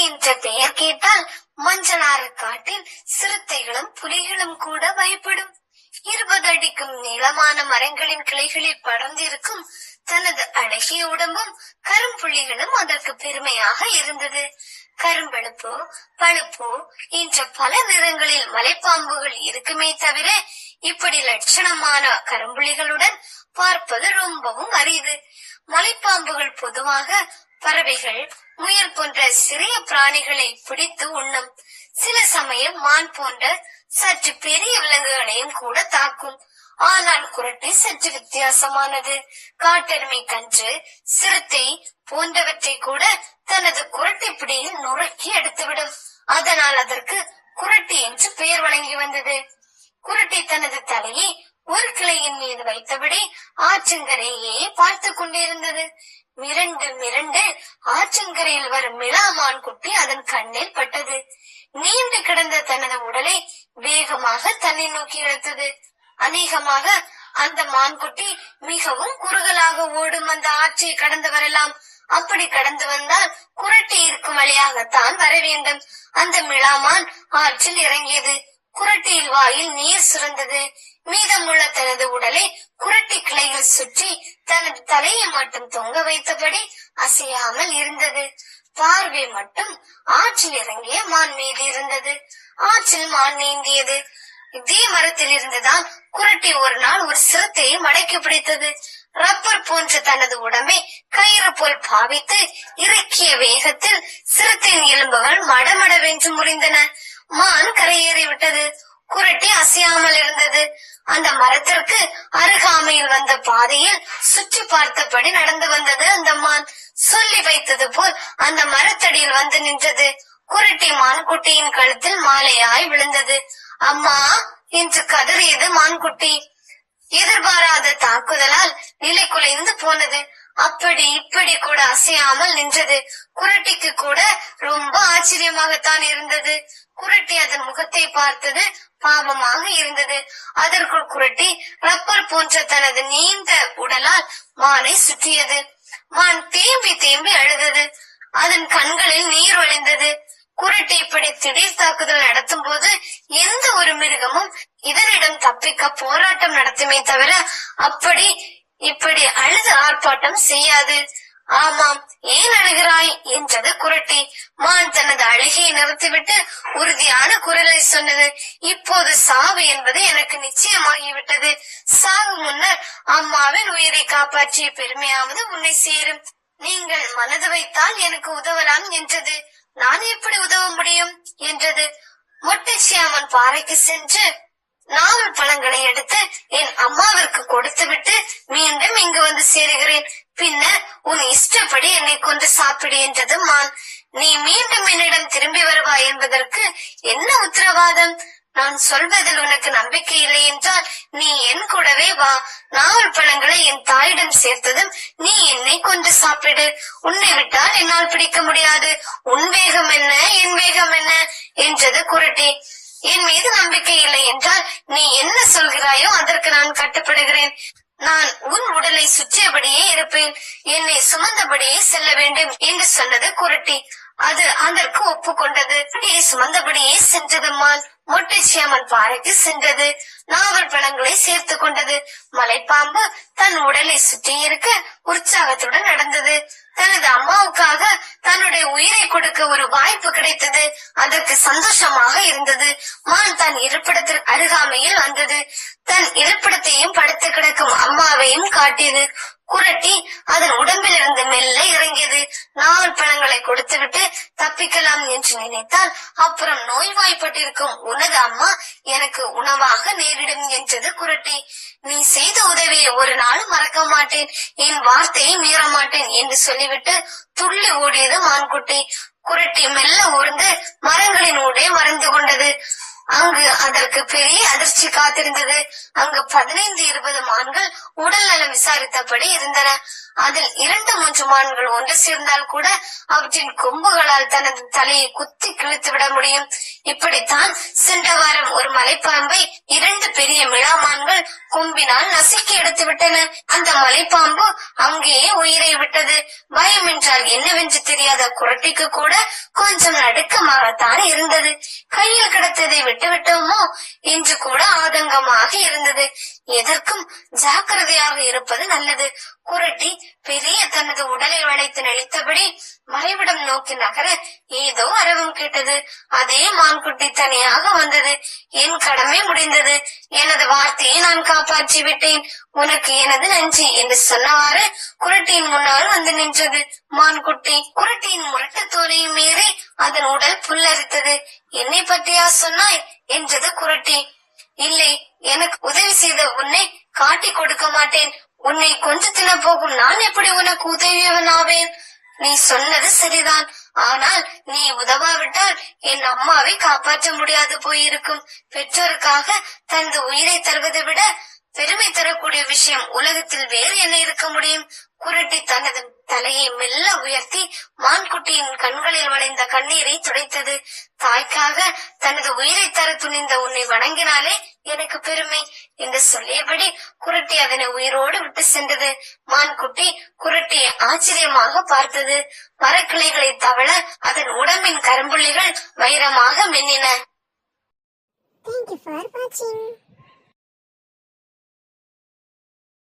என்ற பெயர் கேட்டால் மஞ்சளாறு காட்டில் சிறுத்தைகளும் புலிகளும் கூட பயப்படும். 20 அடிக்கும் நீளமான மரங்களின் கிளைகளில் படர்ந்திருக்கும் தனது அழகிய உடம்பும் கரும்புள்ளிகளும் அதற்கு பெருமையாக இருந்தது. கரும்பழுப்போ பழுப்போ என்ற பல நிறங்களில் மலைப்பாம்புகள் இருக்குமே தவிர இப்படி லட்சணமான கரும்புள்ளிகளுடன் பார்ப்பது ரொம்பவும் அரிது. மலைப்பாம்புகள் பொதுவாக பறவைகள், முயல் போன்ற சிறிய பிராணிகளை பிடித்து உண்ணும். சில சமயம் மான் போன்ற சற்று பெரிய விலங்குகளையும் கூட தாக்கும். ஆனால் குரட்டை சற்று வித்தியாசமானது. காட்டெருமை, கன்று, சிறுத்தை போன்றவற்றை கூட தனது குரட்டை பிடியில் நுறுக்கி எடுத்துவிடும். அதனால் அதற்கு குரட்டை என்று பெயர் வழங்கி வந்தது. குரட்டை தனது தலையை ஒரு கிளையின் மீது வைத்தபடி ஆற்றங்கரையே பார்த்து கொண்டிருந்தது. மிரண்டு ஆற்றங்கரையில் வரும் மிளாமான் குட்டி அதன் கண்ணில் பட்டது. நீண்டு கிடந்த தனது உடலை வேகமாக தன்னை நோக்கி இழுத்தது. அநேகமாக அந்த மான்குட்டி மிகவும் குறுகலாக ஓடும் அந்த ஆற்றை கடந்து வரலாம். அப்படி கடந்து வந்தால் குரட்டை இருக்கும் வழியாகத்தான் வர வேண்டும். அந்த மிளாமான் ஆற்றில் இறங்கியது. குரட்டையில் வாயில் நீர் சுரந்தது. மீதமுள்ள தனது உடலை குரட்டை கிளையில் சுற்றி தனது தலையை மட்டும் தொங்க வைத்தபடி அசையாமல் இருந்தது. பார்வை மட்டும் ஆற்றில் இறங்கிய மான் மீது இருந்தது. ஆற்றில் மான் நீந்தியது. இதே மரத்தில் இருந்துதான் குரட்டை ஒரு நாள் ஒரு சிறுத்தையை மடக்கி பிடித்தது. ரப்பர் போன்ற தனது உடம்பை கயிறு போல் பாவித்து இறக்கிய வேகத்தில் சிறுத்தையின் எலும்புகள் மடமடவென்று முறிந்தன. மான் கரையேறி விட்டது. குரட்டை அசையாமல் இருந்தது. அந்த மரத்திற்கு அருகாமையில் வந்த பாதையில் சுற்றி பார்த்தபடி நடந்து வந்தது அந்த மான். சொல்லி வைத்தது போல் அந்த மரத்தடியில் வந்து நின்றது. குரட்டை மான்குட்டியின் கழுத்தில் மாலையாய் விழுந்தது. அம்மா என்று கதறியது மான்குட்டி. எதிர்பாராத தாக்குதலால் நிலை குலைந்து போனது. அப்படி இப்படி கூட அசையாமல் நின்றது. குரட்டிக்கு கூட ரொம்ப ஆச்சரியமாகத்தான் இருந்தது. குரட்டி அதன் முகத்தை பார்த்தது பாவமாக இருந்தது. அதற்குள் குரட்டி ரப்பர் போன்ற தனது நீண்ட உடலால் மானை சுற்றியது. மான் தேம்பி தேம்பி அழுதது. அதன் கண்களில் நீர் வழிந்தது. குரட்டை இப்படி திடீர் தாக்குதல் நடத்தும் போது எந்த ஒரு மிருகமும் இதனிடம் தப்பிக்க போராட்டம் நடத்துமே தவிர அப்படி இப்படி அழுது ஆர்ப்பாட்டம் செய்யாது. ஆமாம், ஏன் அழுகிறாய் என்றது குரட்டி. மான் தனது அழுகையை நிறுத்திவிட்டு உறுதியான குரலை சொன்னது. இப்போது சாவு என்பது எனக்கு நிச்சயமாகிவிட்டது. சாவு முன்னர் அம்மாவின் உயிரை காப்பாற்றிய பெருமையாவது உன்னை சேரும். நீங்கள் மனது வைத்தால் எனக்கு உதவலாம் என்றது. நான் எப்படி உதவ முடியும் என்றது. மொட்டைச்சியாமன் பாறைக்கு சென்று நாவல் பழங்களை எடுத்து என் அம்மாவிற்கு கொடுத்து விட்டு மீண்டும் இங்கு வந்து சேருகிறேன். பின்னர் உன் இஷ்டப்படி என்னை கொண்டு சாப்பிடு என்றது மான். நீ மீண்டும் என்னிடம் திரும்பி வருவாய் என்பதற்கு என்ன உத்தரவாதம்? நான் சொல்வதில் உனக்கு நம்பிக்கை இல்லை என்றால் நீ என் கூடவே வா. நாவல் பழங்களை என் தாயிடம் சேர்த்ததும் நீ என்னை கொண்டு சாப்பிடு. உன்னை விட்டால் என்னால் பிடிக்க முடியாது. உன் வேகம் என்ன, என் வேகம் என்ன என்றது குரட்டி. என் மீது நம்பிக்கை இல்லை என்றால் நீ என்ன சொல்கிறாயோ அதற்கு நான் கட்டுப்படுகிறேன். நான் உன் உடலை சுற்றியபடியே இருப்பேன். என்னை சுமந்தபடியே செல்ல வேண்டும் என்று சொன்னது குரட்டி. அது அதற்கு ஒப்புக்கொண்டது. சுமந்தபடியே சென்றது மான். மொட்டைச்சியாமன் பாறைக்கு சென்றது. நாவல் பழங்களை சேர்த்து கொண்டது. மலைப்பாம்பு தன் உடலை சுற்றி இருக்க உற்சாகத்துடன் நடந்தது. தனது அம்மாவுக்காக தன்னுடைய உயிரை கொடுக்க ஒரு வாய்ப்பு கிடைத்தது. அதற்கு சந்தோஷமாக இருந்தது. மான் தன் இருப்பிடத்திற்கு அருகாமையில் வந்தது. தன் இருப்பிடத்தையும் படுத்து கிடக்கும் அம்மாவையும் காட்டியது. குரட்டி அதன் உடம்பில் இருந்து மெல்ல இறங்கியது. நாவல் பழங்களை கொடுத்துவிட்டு தப்பிக்கலாம் என்று நினைத்தால் அப்புறம் நோய்வாய்ப்பட்டிருக்கும் உனது அம்மா எனக்கு உணவாக நேரிடும் என்றது குரட்டி. நீ செய்த உதவியை ஒரு நாளும் மறக்க மாட்டேன், என் வார்த்தையை மீற மாட்டேன் என்று சொல்லிவிட்டு துள்ளி ஓடியது மான்குட்டி. குரட்டி மெல்ல ஊர்ந்து மரங்களின் ஊடே மறைந்து கொண்டது. அங்கு அதற்கு பெரிய அதிர்ச்சி காத்திருந்தது. அங்கு 15-20 மான்கள் உடல் நலம் விசாரித்தபடி இருந்தன. அதில் 2-3 மான்கள் ஒன்று சேர்ந்தால் கூட அவற்றின் கொம்புகளால் தனது தலையை குத்தி கிழித்து விட முடியும். இப்படித்தான் சென்ற வாரம் ஒரு மலைப்பாம்பை 2 பெரிய மிளாமான்கள் கொம்பினால் நசுக்கி எடுத்து விட்டன. அந்த மலைப்பாம்பு அங்கேயே உயிரை விட்டது. பயம் என்றால் என்னவென்று தெரியாத குரட்டிக்கு கூட கொஞ்சம் நடுக்கமாகத்தான் இருந்தது. கையில் கிடைத்ததை விட்டுவிட்டோமோ என்று கூட ஆதங்கமாக இருந்தது. எதற்கும் ஜாக்கிரதையாக இருப்பது நல்லது. குரட்டி பெரிய தனது உடலை வளைத்து நெளித்தபடி மறைவிடம் நோக்கி நகர ஏதோ அரவம் கேட்டது. அதே மான்குட்டி தனியாக வந்தது. என் கடமை முடிந்தது. எனது வார்த்தையை நான் காப்பாற்றி விட்டேன். உனக்கு எனது நன்றி என்று சொன்னவாறு குரட்டியின் முன்னால் வந்து நின்றது மான்குட்டி. குரட்டியின் முரட்டு தோலையும் மீறி அதன் உடல் புல்லரித்தது. என்னை பற்றியா சொன்னாய் என்றது குரட்டி. இல்லை, எனக்கு உதவி செய்த உன்னை காட்டி கொடுக்க மாட்டேன். உன்னை கொஞ்ச தின போகும் நான் எப்படி உனக்கு உதவியவன் ஆவேன்? நீ சொன்னது சரிதான். ஆனால் நீ உதவாவிட்டால் என் அம்மாவை காப்பாற்ற முடியாது போயிருக்கும். பெற்றோருக்காக தனது உயிரை தருவதை விட பெருமை தரக்கூடிய விஷயம் உலகத்தில் வேறு என்ன இருக்க முடியும்? குரட்டி தனது தலையை மெல்ல உயர்த்தி மான்குட்டியின் கண்களில் வளைந்த கண்ணீரை துடைத்தது. தாய்க்காக தனது உயிரை தர துணிந்த உன்னை வணங்கினாலே எனக்கு பெருமை என்று சொல்லியபடி குரட்டி அதனை உயிரோடு விட்டு சென்றது. மான்குட்டி குரட்டியை ஆச்சரியமாக பார்த்தது. மரக்கிளைகளை தவள அதன் உடம்பின் கரும்புள்ளிகள் வைரமாக மின்னின. Thank you for watching.